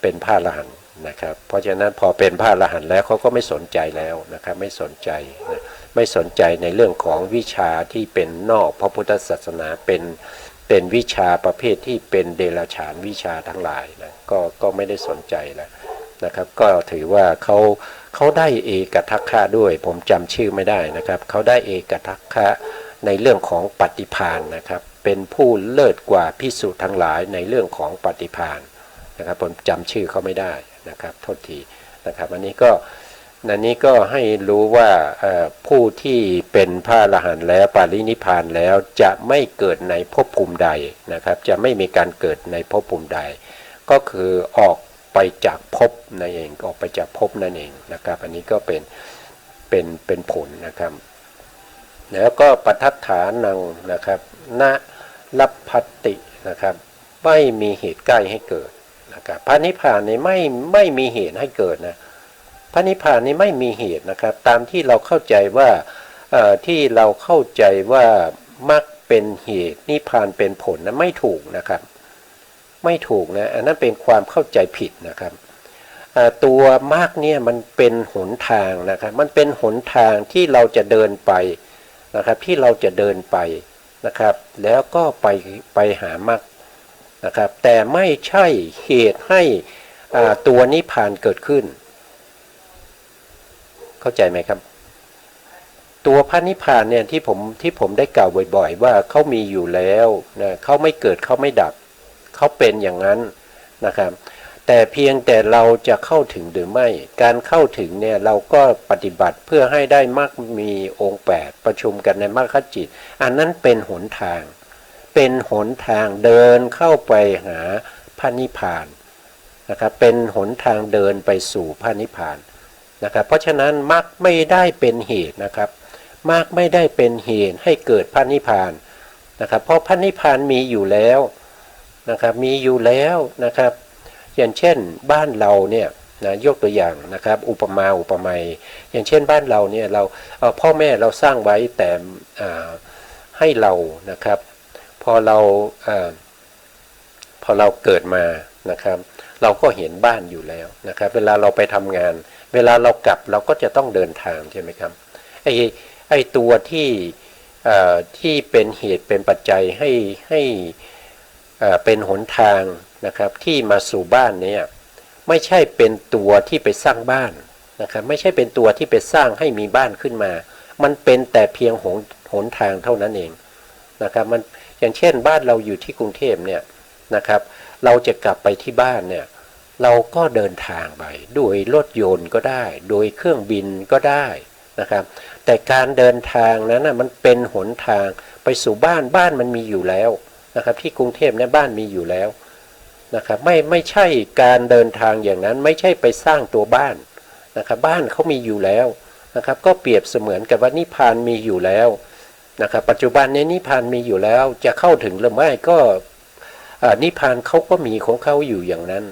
ป็นพระอรหันต์ นะครับเพราะฉะนั้นพอเป็นพระอรหันต์แล้วเขาก็ไม่สนใจแล้วนะครับไม่สนใจนะไม่สนใจในเรื่องของวิชาที่เป็นนอกพระพุทธศาสนาเป็นวิชาประเภทที่เป็นเดรัจฉานวิชาทั้งหลายนะก็ไม่ได้สนใจแล้วนะครับก็ถือว่าเขาได้เอกทัคคะด้วยผมจำชื่อไม่ได้นะครับเขาได้เอกทัคคะในเรื่องของปฏิภาณนะครับเป็นผู้เลิศกว่าภิกษุทั้งหลายในเรื่องของปฏิภาณนะครับผมจำชื่อเขาไม่ได้นะครับโทษทีนะครับอันนี้ก็ให้รู้ว่าผู้ที่เป็นพระอรหันต์แล้วปรินิพพานแล้วจะไม่เกิดในภพภูมิใดนะครับจะไม่มีการเกิดในภพภูมิใดก็คือออกไปจากภพนั่นเองออกไปจากภพนั่นเองนะครับอันนี้ก็เป็นผลนะครับแล้วก็ปัฏฐฐานังนะครับณลัพพตินะครับไม่มีเหตุใกล้ให้เกิดนะครับพระนิพพานนี่ไม่มีเหตุให้เกิดนะพระนิพพานนี่ไม่มีเหตุนะครับตามที่เราเข้าใจว่ามรรคเป็นเหตุนิพพานเป็นผลนะไม่ถูกนะครับไม่ถูกนะอันนั้นเป็นความเข้าใจผิดนะครับตัวมรรคเนี่ยมันเป็นหนทางนะครับมันเป็นหนทางที่เราจะเดินไปนะครับที่เราจะเดินไปนะครับแล้วก็ไปหามรรคนะครับแต่ไม่ใช่เหตุให้ตัวนิพพานเกิดขึ้นเข้าใจไหมครับตัวพระนิพพานเนี่ยที่ผมได้กล่าวบ่อยๆว่าเขามีอยู่แล้วนะเขาไม่เกิดเขาไม่ดับเขาเป็นอย่างนั้นนะครับแต่เพียงแต่เราจะเข้าถึงหรือไม่การเข้าถึงเนี่ยเราก็ปฏิบัติเพื่อให้ได้มรรคมีองค์8ประชุมกันในมรรคจิตอันนั้นเป็นหนทางเดินเข้าไปหาพระนิพพานนะครับเป็นหนทางเดินไปสู่พระนิพพานนะครับเพราะฉะนั้นมรรคไม่ได้เป็นเหตุนะครับมรรคไม่ได้เป็นเหตุให้เกิดพระนิพพานนะครับเพราะพระนิพพานมีอยู่แล้วนะครับมีอยู่แล้วนะครับอย่างเช่นบ้านเราเนี่ยนะยกตัวอย่างนะครับอุปไมยอย่างเช่นบ้านเราเนี่ยเราพ่อแม่เราสร้างไว้แต่ให้เรานะครับพอเราเกิดมานะครับเราก็เห็นบ้านอยู่แล้วนะครับเวลาเราไปทำงานเวลาเรากลับเราก็จะต้องเดินทางใช่ไหมครับไอตัวที่เป็นเหตุเป็นปัจจัยให้เป็นหนทางนะครับที่มาสู่บ้านเนี่ยไม่ใช่เป็นตัวที่ไปสร้างบ้านนะครับไม่ใช่เป็นตัวที่ไปสร้างให้มีบ้านขึ้นมามันเป็นแต่เพียงหนทางเท่านั้นเองนะครับมันอย่างเช่นบ้านเราอยู่ที่กรุงเทพเนี่ยนะครับเราจะกลับไปที่บ้านเนี่ยเราก็เดินทางไปโดยรถยนต์ก็ได้โดยเครื่องบินก็ได้นะครับแต่การเดินทางนั้นนะมันเป็นหนทางไปสู่บ้านมันมีอยู่แล้วนะครับที่กรุงเทพเนี่ยบ้านมีอยู่แล้วนะครับไม่ใช่การเดินทางอย่างนั้นไม่ใช่ไปสร้างตัวบ้านนะครับบ้านเขามีอยู่แล้วนะครับก็เปรียบเสมือนกับว่านิพพานมีอยู่แล้วนะครับปัจจุบันในนิพพานมีอยู่แล้วจะเข้าถึงหรือไม่ก็นิพพานเขาก็มีของเขาอยู่อย่างนั้น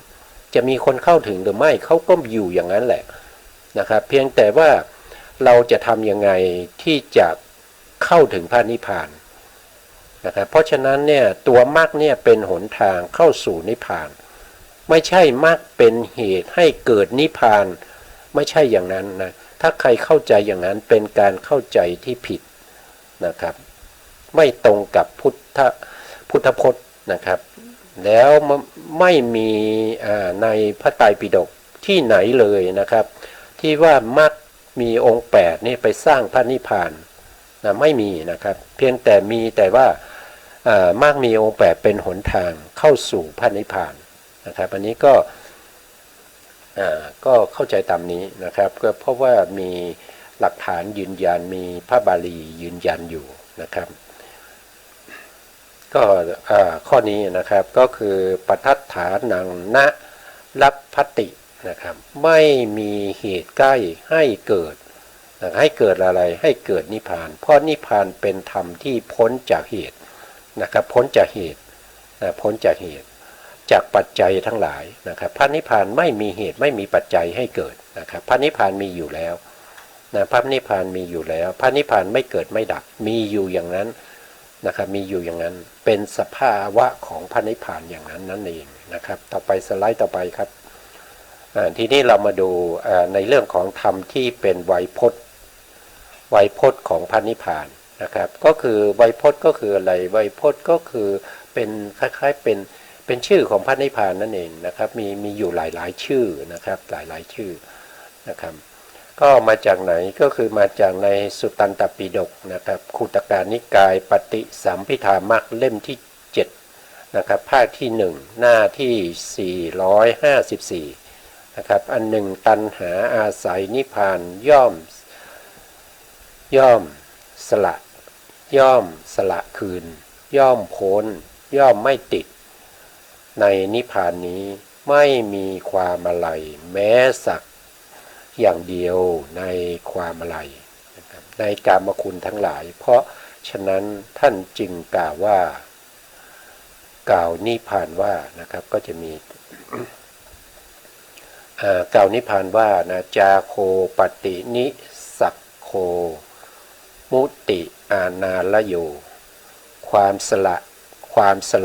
จะมีคนเข้าถึงหรือไม่เขาก็อยู่อย่างนั้นแหละนะครับเพียงแต่ว่าเราจะทำยังไงที่จะเข้าถึงพระนิพพานนะครับเพราะฉะนั้นเนี่ยตัวมรรคเนี่ยเป็นหนทางเข้าสู่นิพพานไม่ใช่มรรคเป็นเหตุให้เกิดนิพพานไม่ใช่อย่างนั้นนะถ้าใครเข้าใจอย่างนั้นเป็นการเข้าใจที่ผิดนะครับไม่ตรงกับพุทธพจน์นะครับแล้วไม่มีในพระไตรปิฎกที่ไหนเลยนะครับที่ว่ามรรคมีองค์8นี่ไปสร้างพระนิพพานนะไม่มีนะครับเพียงแต่มีแต่ว่ามรรคมีองค์8เป็นหนทางเข้าสู่พระนิพพานนะครับอันนี้ก็เข้าใจตามนี้นะครับก็เพราะว่ามีหลักฐานยืนยันมีพระบาลียืนยันอยู่นะครับก็ข้อนี้นะครับก็คือปัฏฐฐานังณลัพพตินะครับไม่มีเหตุใกล้ให้เกิดอะไรให้เกิดนิพพานเพราะนิพพานเป็นธรรมที่พ้นจากเหตุนะครับพ้นจากเหตุจากปัจจัยทั้งหลายนะครับพระนิพพานไม่มีเหตุไม่มีปัจจัยให้เกิดนะครับพระนิพพานมีอยู่แล้วนะพระนิพพานมีอยู่แล้วพระนิพพานไม่เกิดไม่ดับมีอยู่อย่างนั้นนะครับมีอยู่อย่างนั้นเป็นสภาวะของพระนิพพานอย่างนั้นนั่นเองนะครับต่อไปสไลด์ต่อไปครับ ทีนี้เรามาดูในเรื่องของธรรมที่เป็นไวยพจน์ของพระนิพพานนะครับก็คือไวยพจน์ก็คืออะไรไวยพจน์ก็คือเป็นคล้ายๆเป็นชื่อของพระนิพพานนั่นเองนะครับมีอยู่หลายๆชื่อนะครับหลายๆชื่อนะครับก็มาจากไหนก็คือมาจากในสุตตันตปิฎกนะครับขุตกานิกายปฏิสัมภิธามักเล่มที่7นะครับภาคที่1หน้าที่454นะครับอันหนึ่งตัณหาอาศัยนิพพานย่อมสละคืนย่อมพ้นย่อมไม่ติดในนิพพานนี้ไม่มีความอะไรแม้สักอย่างเดียวในความอะไรนะครับในกามคุณทั้งหลายเพราะฉะนั้นท่านจึงกล่าวนิพพานว่านะครับก็จะมีกล่าวนิพพานว่านะจาโคปฏินิสักโคมุติอานาลโยความส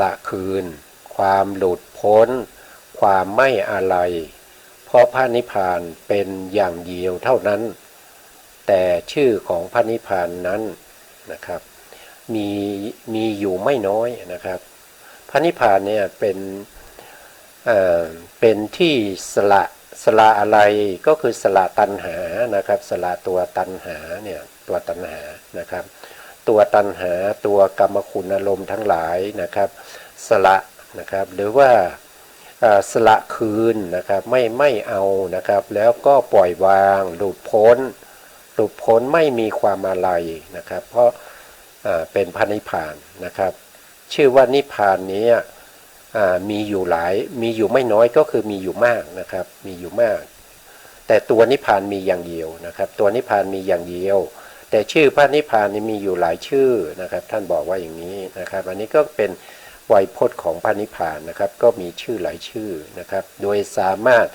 ละคืนความหลุดพ้นความไม่อะไรเพราะพระนิพพานเป็นอย่างเดียวเท่านั้นแต่ชื่อของพระนิพพานนั้นนะครับมีอยู่ไม่น้อยนะครับพระนิพพานเนี่ยเป็นที่สละอะไรก็คือสละตัณหานะครับสละตัวตัณหาเนี่ยตัวตัณหานะครับตัวตัณหาตัวกรรมคุณอารมณ์ทั้งหลายนะครับสละนะครับหรือว่าสละคืนนะครับไม่เอานะครับแล้วก็ปล่อยวางหลุดพ้นไม่มีความอะไรนะครับเพราะเป็นพระนิพพานนะครับชื่อว่านิพพานนี้มีอยู่ไม่น้อยก็คือมีอยู่มากนะครับมีอยู่มากแต่ตัวนิพพานมีอย่างเดียวนะครับตัวนิพพานมีอย่างเดียวแต่ชื่อพระนิพพานนี่มีอยู่หลายชื่อนะครับท่านบอกว่าอย่างนี้นะครับอันนี้ก็เป็นไวยพจน์ของพระนิพพานนะครับก็มีชื่อหลายชื่อนะครับโดยสามารถ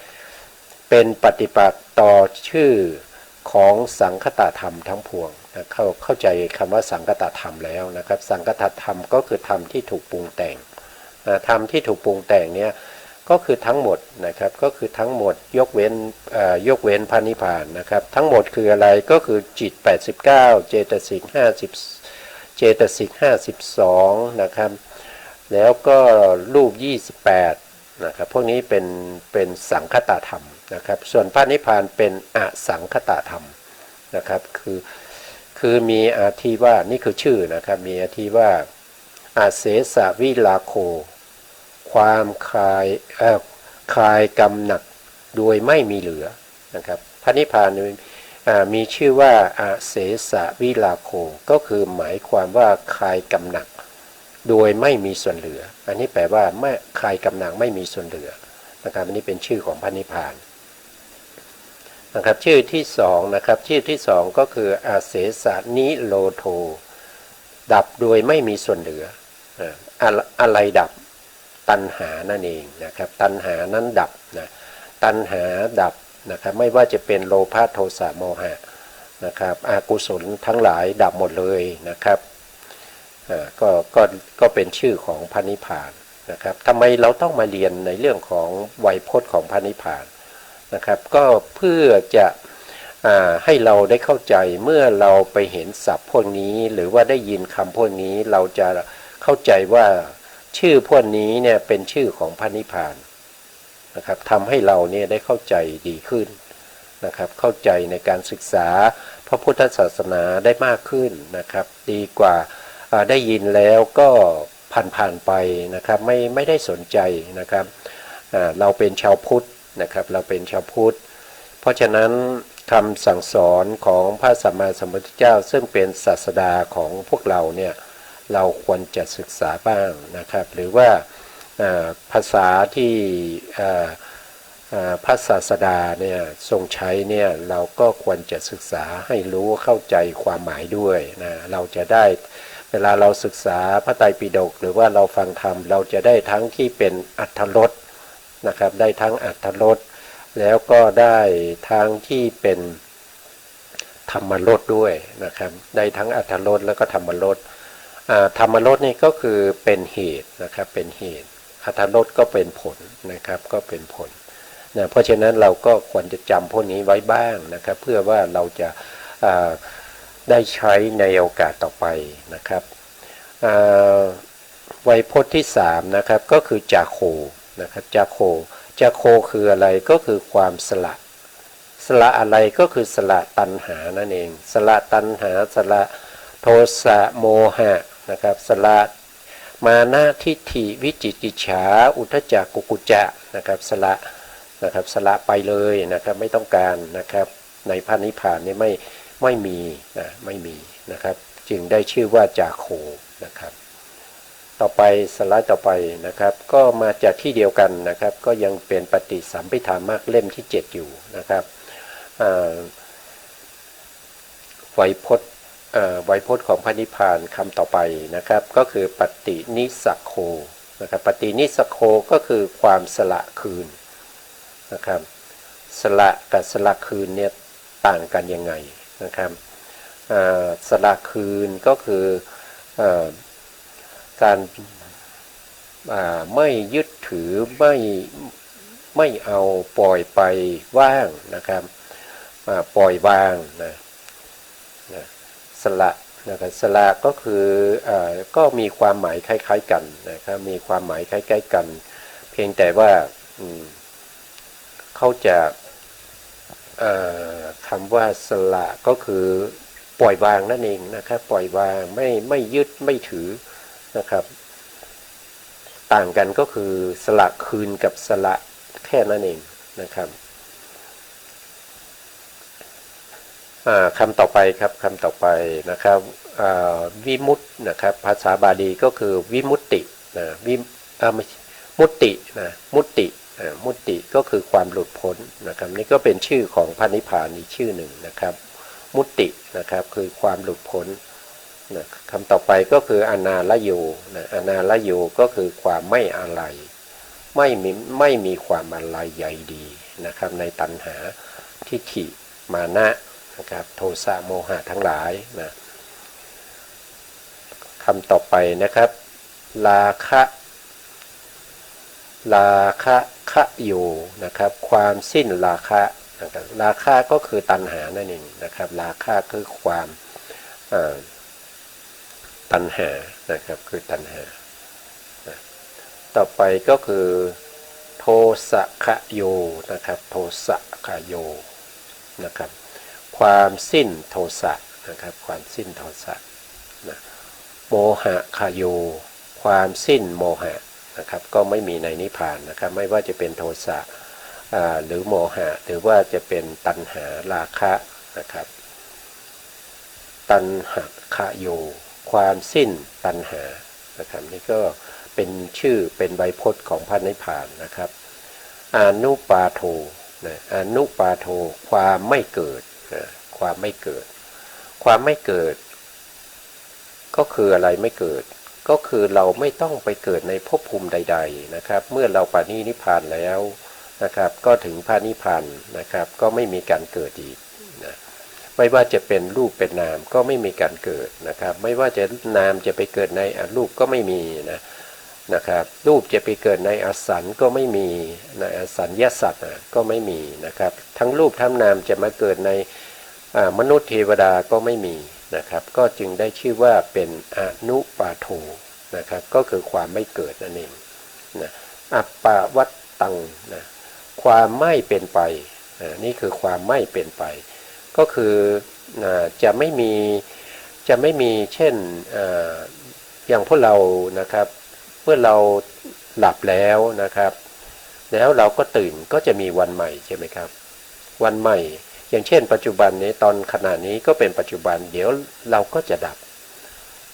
เป็นปฏิปักษ์ต่อชื่อของสังคตธรรมทั้งปวงนะเข้าใจคำว่าสังคตธรรมแล้วนะครับสังคตธรรมก็คือธรรมที่ถูกปรุงแต่งธรรมที่ถูกปรุงแต่งเนี่ยก็คือทั้งหมดนะครับก็คือทั้งหมดยกเว้นพระนิพพานนะครับทั้งหมดคืออะไรก็คือจิต89เจตสิก52นะครับแล้วก็รูป28นะครับพวกนี้เป็นสังคตธรรมนะครับส่วนพระนิพพานเป็นอสังคตธรรมนะครับคือมีอาทิว่านี่คือชื่อนะครับมีอาทิว่าอาเสสวิลาโคความคลายกำหนัดโดยไม่มีเหลือนะครับพระนิพพานมีชื่อว่าอาเสสวิลาโคก็คือหมายความว่าคลายกำหนัดโดยไม่มีส่วนเหลืออันนี้แปลว่าไม่คลายกำหนัดไม่มีส่วนเหลือนะครับอันนี้เป็นชื่อของพระนิพพานนะครับชื่อที่2นะครับชื่อที่2ก็คืออาเสสนิโรโธดับโดยไม่มีส่วนเหลืออะไรดับตัณหานั่นเองนะครับตัณหานั้นดับนะตัณหาดับนะครับไม่ว่าจะเป็นโลภะโทสะโมหะนะครับอกุศลทั้งหลายดับหมดเลยนะครับก็เป็นชื่อของพระนิพพานนะครับทำไมเราต้องมาเรียนในเรื่องของไวยพจน์ของพระนิพพานนะครับก็เพื่อจะให้เราได้เข้าใจเมื่อเราไปเห็นศัพท์พวกนี้หรือว่าได้ยินคำพวกนี้เราจะเข้าใจว่าชื่อพวกนี้เนี่ยเป็นชื่อของพระนิพพานนะครับทำให้เราเนี่ยได้เข้าใจดีขึ้นนะครับเข้าใจในการศึกษาพระพุทธศาสนาได้มากขึ้นนะครับดีกว่าได้ยินแล้วก็ผ่านไปนะครับไม่ได้สนใจนะครับเราเป็นชาวพุทธนะครับเราเป็นชาวพุทธเพราะฉะนั้นคำสั่งสอนของพระสัมมาสัมพุทธเจ้าซึ่งเป็นศาสดาของพวกเราเนี่ยเราควรจะศึกษาบ้างนะครับหรือว่าภาษาที่พระศาสดาเนี่ยทรงใช้เนี่ยเราก็ควรจะศึกษาให้รู้เข้าใจความหมายด้วยนะเราจะได้เวลาเราศึกษาพระไตรปิฎกหรือว่าเราฟังธรรมเราจะได้ทั้งที่เป็นอรรถรสนะครับได้ทั้งอรรถรสแล้วก็ได้ทั้งที่เป็นธรรมรสด้วยนะครับได้ทั้งอรรถรสแล้วก็ธรรมรสธรรมรสนี่ก็คือเป็นเหตุนะครับเป็นเหตุอรรถรสก็เป็นผลนะครับก็เป็นผล นะเพราะฉะนั้นเราก็ควรจะจำพวกนี้ไว้บ้างนะครับเพื่อว่าเราจะได้ใช้ในโอกาสต่อไปนะครับไวยพจน์ที่3นะครับก็คือจาโคนะครับจาโคคืออะไรก็คือความสละอะไรก็คือสละตัณหานั่นเองสละตัณหาสละโทสะโมหะนะครับสละมานะทิฏฐิวิจิกิจฉาอุทธัจจะกุกุจจะนะครับสละไปเลยนะครับไม่ต้องการนะครับในพระนิพพานนี่ไม่มีนะครับจึงได้ชื่อว่าจาโคนะครับต่อไปสไลด์ต่อไปนะครับก็มาจากที่เดียวกันนะครับก็ยังเป็นปฏิสัมภิธามักเล่มที่7อยู่นะครับไวยพจน์ของพระนิพพานคำต่อไปนะครับก็คือปฏินิสโคนะครับปฏินิสโคก็คือความสละคืนนะครับสละกับสละคืนเนี่ยต่างกันยังไงนะครับสละคืนก็คือการไม่ยึดถือไม่เอาปล่อยไปว่างนะครับปล่อยวางนะสละนะครับสละก็คือก็มีความหมายคล้ายๆกันนะครับมีความหมายคล้ายๆกันเพียงแต่ว่าเขาจะคำว่าสละก็คือปล่อยวางนั่นเองนะครับปล่อยวางไม่ยึดไม่ถือนะครับต่างกันก็คือสละคืนกับสละแค่นั้นเองนะครับคำต่อไปครับคำต่อไปนะครับวิมุตตินะครับภาษาบาลีก็คือวิมุตตินะมุตตินะมุตติก็คือความหลุดพ้นนะครับนี่ก็เป็นชื่อของพระนิพพานอีกชื่อหนึ่งนะครับมุตตินะครับคือความหลุดพ้นนะคำต่อไปก็คืออนาลโยนะอนาลโยก็คือความไม่อะไรไม่มีความอะไรใหญ่ดีนะครับในตัณหาทิฏฐิมานะนะครับโทสะโมหะทั้งหลายนะคำต่อไปนะครับราคะโยนะครับความสิ้นราคะนะครับราคะก็คือตัณหานั่นเองนะครับราคะคือความตัณหานะครับคือตัณหาต่อไปก็คือโทสะโยนะครับโทสะโยนะครับความสิ้นโทสะนะครับความสิ้นโทสะนะโมหะโยความสิ้นโมหะนะครับก็ไม่มีในนิพพานนะครับไม่ว่าจะเป็นโทสะหรือโมหะหรือว่าจะเป็นตัณหาราคะนะครับตัณหะโยความสิ้นตัณหานะครับนี่ก็เป็นชื่อเป็นไวยพจน์ของพระนิพพานนะครับอนุปาโทนะอนุปาโทความไม่เกิดนะความไม่เกิดก็คืออะไรไม่เกิดก็คือเราไม่ต้องไปเกิดในภพภูมิใดๆนะครับเมื่อเราปณินิพพานแล้วนะครับก็ถึงพระนิพพานนะครับก็ไม่มีการเกิดอีกนะไม่ว่าจะเป็นรูปเป็นนามก็ไม่มีการเกิดนะครับไม่ว่าจะนามจะไปเกิดในรูปก็ไม่มีนะครับรูปจะไปเกิดในอสันก็ไม่มีในอสัญญาสัตว์ก็ไม่มีนะครับทั้งรูปทั้งนามจะมาเกิดในมนุษย์เทวดาก็ไม่มีนะครับก็จึงได้ชื่อว่าเป็นอนุปาโทนะครับก็คือความไม่เกิดนั่นเองนะอัปปวัตตังนะความไม่เป็นไปนี่คือความไม่เป็นไปก็คือจะไม่มีเช่นอย่างพวกเรานะครับเมื่อเราหลับแล้วนะครับแล้วเราก็ตื่นก็จะมีวันใหม่ใช่ไหมครับวันใหม่อย่างเช่นปัจจุบันนี้ตอนขณะนี้ก็เป็นปัจจุบันเดี๋ยวเราก็จะดับ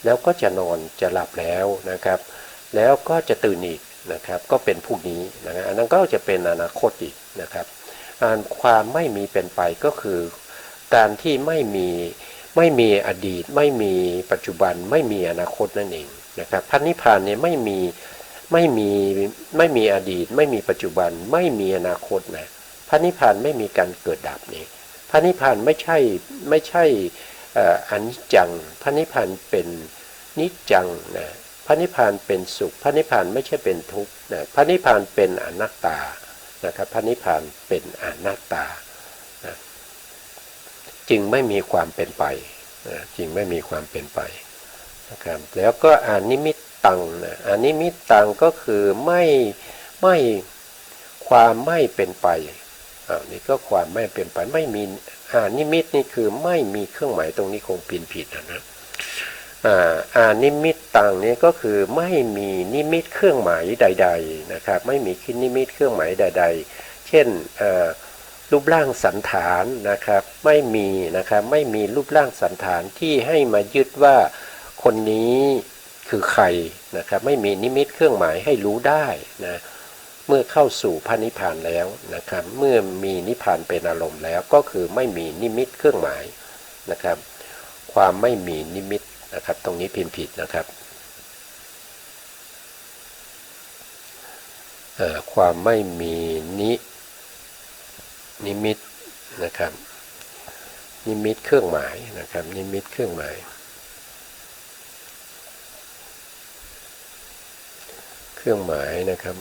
แล้วก็จะนอนจะหลับแล้วนะครับแล้วก็จะตื่นอีกนะครับก็เป็นพรุ่งนี้นะอันนั้นก็จะเป็นอนาคตอีกนะครับความไม่มีเป็นไปก็คือการที่ไม่มีอดีตไม่มีปัจจุบันไม่มีอนาคตนั่นเองนะครับพระนิพพานเนี่ยไม่มีอดีตไม่มีปัจจุบันไม่มีอนาคตนะพระนิพพานไม่มีการเกิดดับนี่พระนิพพานไม่ใช่อนิจจังพระนิพพานเป็นนิจจังนะพระนิพพานเป็นสุขพระนิพพานไม่ใช่เป็นทุกข์นะพระนิพพานเป็นอนัตตา นะครับพระนิพพานเป็นอนัตตานะจึงไม่มีความเป็นไปนะจึงไม่มีความเป็นไปนะครับแล้วก็อนิมิตตังนะอนิมิตตังก็คือไม่ความไม่เป็นไปนี่ก็ความไม่เป็นไปไม่มีนิมิตนี่คือไม่มีเครื่องหมายตรงนี้คงปีนผิดนะนิมิตตังนี้ก็คือไม่มีนิมิตเครื่องหมายใดๆนะครับไม่มีนิมิตเครื่องหมายใดๆเช่นรูปร่างสันฐานนะครับไม่มีนะครับไม่มีรูปร่างสันฐานที่ให้มายึดว่าคนนี้คือใครนะครับไม่มีนิมิตเครื่องหมายให้รู้ได้นะเมื่อเข้าสู่พระนิพพานแล้วนะครับเมื่อมีนิพพานเป็นอารมณ์แล้วก็คือไม่มีนิมิตเครื่องหมายนะครับความไม่มีนิมิตนะครับตรงนี้พิมพ์ผิดนะครับความไม่มีนิมิตนะครับนิมิตเครื่องหมายนะครับนิมิตเครื่องหมายนะครับ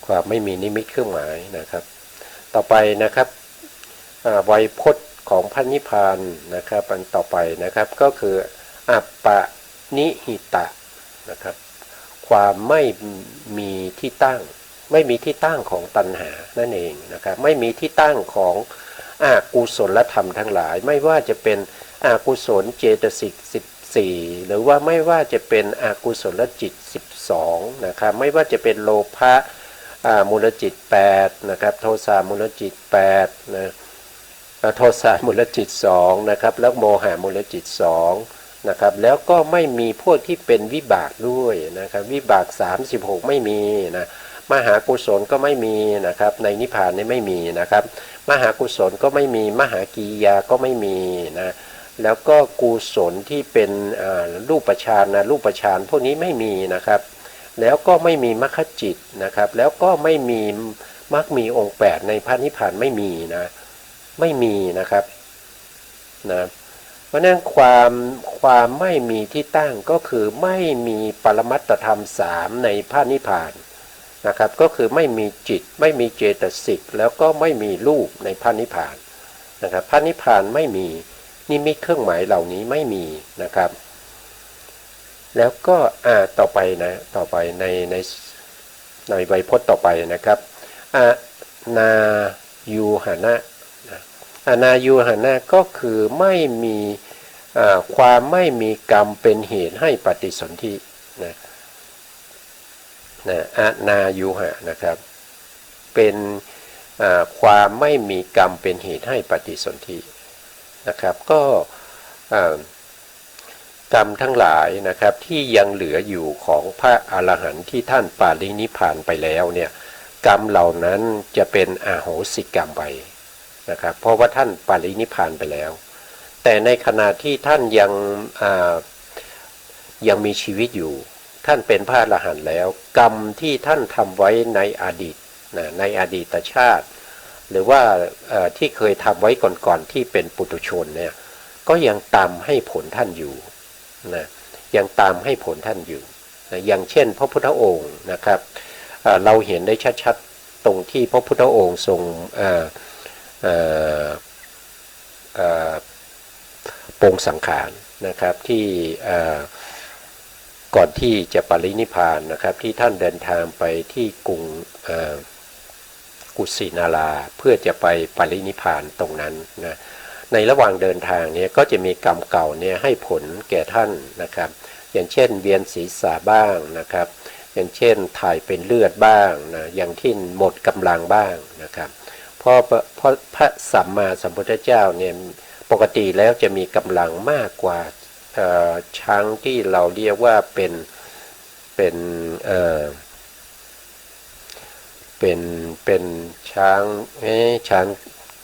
ความไม่มีนิมิตเครื่องหมายนะครับต่อไปนะครับไวยพจน์ของพระนิพพานนะครับอันต่อไปนะครับก็คืออัปปนิหิตะนะครับความไม่มีที่ตั้งไม่มีที่ตั้งของตัณหานั่นเองนะครับไม่มีที่ตั้งของอกุศลธรรมทั้งหลายไม่ว่าจะเป็นอกุศลเจตสิก14หรือว่าไม่ว่าจะเป็นอกุศลจิต12นะครับไม่ว่าจะเป็นโลภะมูลจิต8นะครับโทสะมูลจิต8นะโทสะมูลจิต2นะครับแล้วโมหะมูลจิต2นะครับแล้วก็ไม่มีพวกที่เป็นวิบากด้วยนะครับวิบาก36ไม่มีนะมหากุศลก็ไม่มีนะครับในนิพพานนี้ไม่มีนะครับมหากุศลก็ไม่มีมหากิริยาก็ไม่มีนะแล้วก็กุศลที่เป็นรูปฌานนะรูปฌานพวกนี้ไม่มีนะครับแล้วก็ไม่มีมรรคจิตนะครับแล้วก็ไม่มีมรรคมีองค์8ในพระนิพพานไม่มีนะไม่มีนะครับนะเพราะนั้นความไม่มีที่ตั้งก็คือไม่มีปรมัตถธรรม3ในพระนิพพานนะครับก็คือไม่มีจิตไม่มีเจตสิกแล้วก็ไม่มีรูปในพระนิพพานนะครับพระนิพพานไม่มีนิมิตเครื่องหมายเหล่านี้ไม่มีนะครับแล้วก็ต่อไปในไวยพจน์ต่อไปนะครับนายูหนะนายูหนะก็คือไม่มีความไม่มีกรรมเป็นเหตุให้ปฏิสนธินะนายูหะนะครับเป็นความไม่มีกรรมเป็นเหตุให้ปฏิสนธินะครับก็กรรมทั้งหลายนะครับที่ยังเหลืออยู่ของพระอรหันต์ที่ท่านปรินิพพานไปแล้วเนี่ยกรรมเหล่านั้นจะเป็นอโหสิกรรมไปนะครับเพราะว่าท่านปรินิพพานไปแล้วแต่ในขณะที่ท่านยังมีชีวิตอยู่ท่านเป็นพระอรหันต์แล้วกรรมที่ท่านทำไว้ในอดีตในอดีตชาติหรือว่าที่เคยทำไว้ก่อนๆที่เป็นปุถุชนเนี่ยก็ยังตามให้ผลท่านอยู่นะยังตามให้ผลท่านอยู่นะอย่างเช่นพระพุทธองค์นะครับเราเห็นได้ชัดๆตรงที่พระพุทธองค์ทรงปรงสังขารนะครับที่ก่อนที่จะปรินิพพานนะครับที่ท่านเดินทางไปที่กรุงกุสินาราเพื่อจะไปปรินิพพานตรงนั้นนะในระหว่างเดินทางเนี่ยก็จะมีกรรมเก่าเนี่ยให้ผลแก่ท่านนะครับอย่างเช่นเวียนศีรษะบ้างนะครับอย่างเช่นถ่ายเป็นเลือดบ้างนะอย่างที่หมดกำลังบ้างนะครับเพราะพระสัมมาสัมพุทธเจ้าเนี่ยปกติแล้วจะมีกำลังมากกว่าช้างที่เราเรียกว่าเป็นช้าง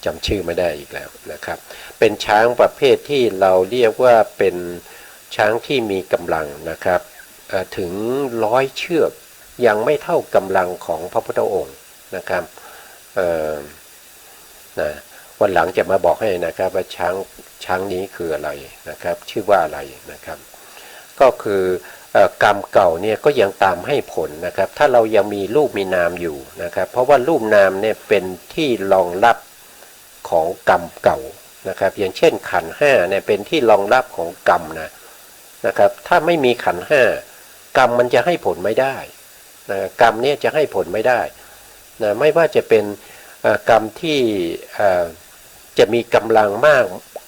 จำชื่อไม่ได้อีกแล้วนะครับเป็นช้างประเภทที่เราเรียกว่าเป็นช้างที่มีกำลังนะครับถึง100 เชือกยังไม่เท่ากำลังของพระพุทธองค์นะครับวันหลังจะมาบอกให้นะครับว่าช้างนี้คืออะไรนะครับชื่อว่าอะไรนะครับก็คือ กรรมเก่าเนี่ยก็ยังตามให้ผลนะครับถ้าเรายังมีรูปมีนามอยู่นะครับเพราะว่ารูปนามเนี่ยเป็นที่รองรับของกรรมเก่านะครับอย่างเช่นขันธ์ห้าเนี่ยเป็นที่รองรับของกรรมนะครับถ้าไม่มีขันธ์ห้ากรรมมันจะให้ผลไม่ได้นะกรรมเนี่ยจะให้ผลไม่ได้นะไม่ว่าจะเป็นกรรมที่จะมีกำลังมาก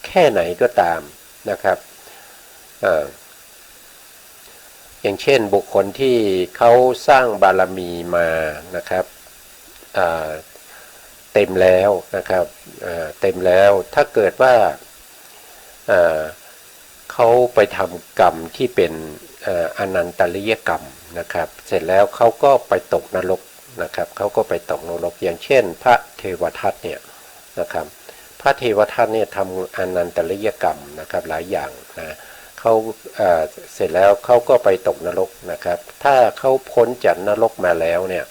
แค่ไหนก็ตามนะครับอย่างเช่นบุคคลที่เขาสร้างบารมีมานะครับเต็มแล้วนะครับเต็มแล้วถ้าเกิดว่าเขาไปทำกรรมที่เป็นอนันตริยกรรมนะครับเสร็จแล้วเขาก็ไปตกนรกนะครับเขาก็ไปตกนรกอย่างเช่นพระเทวทัตเนี่ยนะครับพระเทวทัตเนี่ยทำอนันตริยกรรมนะครับหลายอย่างนะเขาเสร็จแล้วเขาก็ไปตกนรกนะครับถ้าเขาพ้นจากนรกมาแล้วเนี่ย